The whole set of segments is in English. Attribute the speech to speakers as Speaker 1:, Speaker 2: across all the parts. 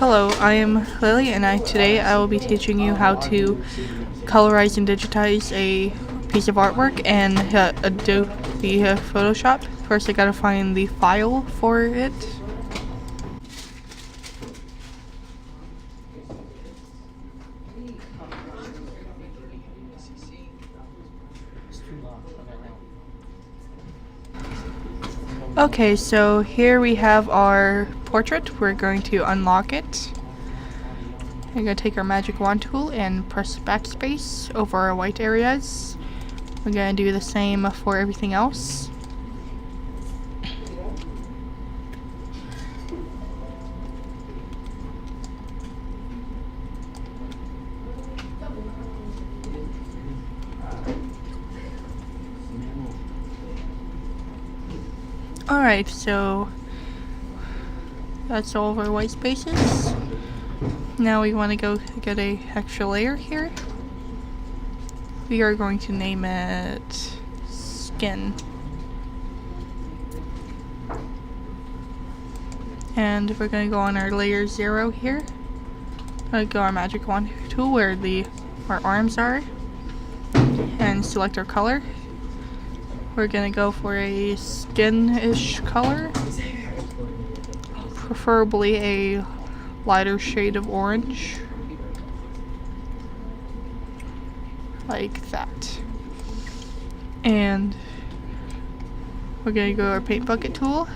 Speaker 1: Hello, I am Lily, and today I will be teaching you how to colorize and digitize a piece of artwork in Adobe Photoshop. First, I gotta find the file for it. Okay, so here we have our portrait. We're going to unlock it. We're going to take our magic wand tool and press backspace over our white areas. We're going to do the same for everything else. Alright, so that's all of our white spaces. Now we want to go get a extra layer here. We are going to name it Skin. And we're going to go on our layer 0 here. Go our magic wand tool where our arms are and select our color. We're gonna go for a skin-ish color, preferably a lighter shade of orange, like that. And we're gonna go to our paint bucket tool,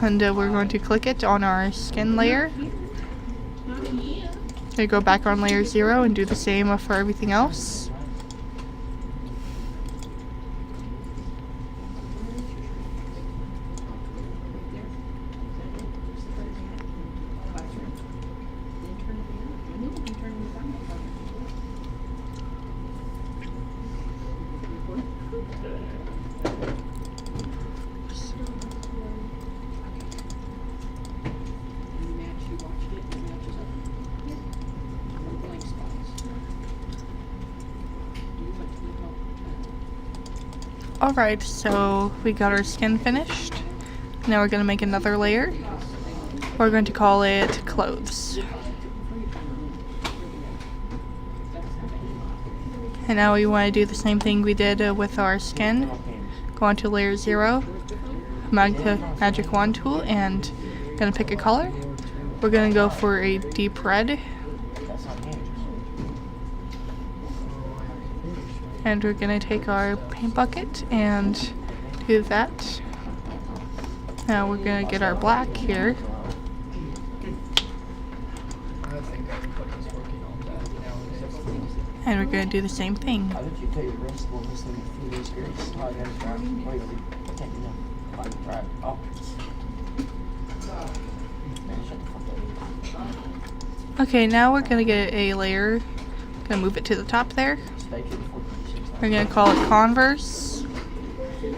Speaker 1: and we're going to click it on our skin layer. Gonna go back on layer 0 and do the same for everything else. Alright, so we got our skin finished. Now we're going to make another layer. We're going to call it Clothes. And now we want to do the same thing we did with our skin. Go on to layer 0, magic wand tool, and going to pick a color. We're going to go for a deep red. And we're going to take our paint bucket and do that. Now we're going to get our black here. And we're going to do the same thing. Okay, now we're going to get a layer. Going to move it to the top there. We're going to call it Converse. We're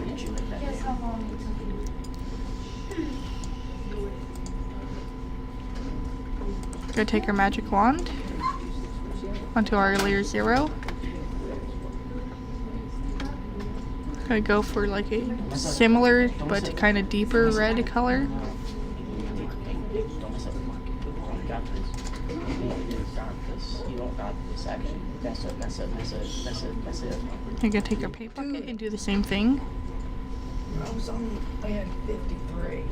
Speaker 1: going to take our magic wand onto our layer 0. Going to go for like a similar but kind of deeper red color. You're going to take your paint bucket and do the same thing.
Speaker 2: I had 53.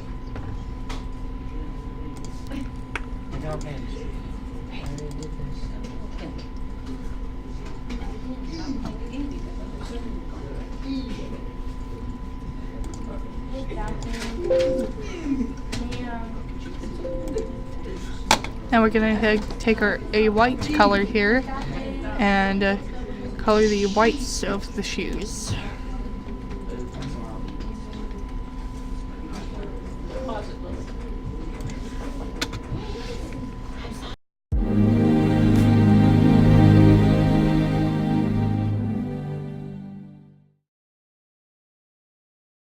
Speaker 1: Now we're going to take a white color here and color the whites of the shoes.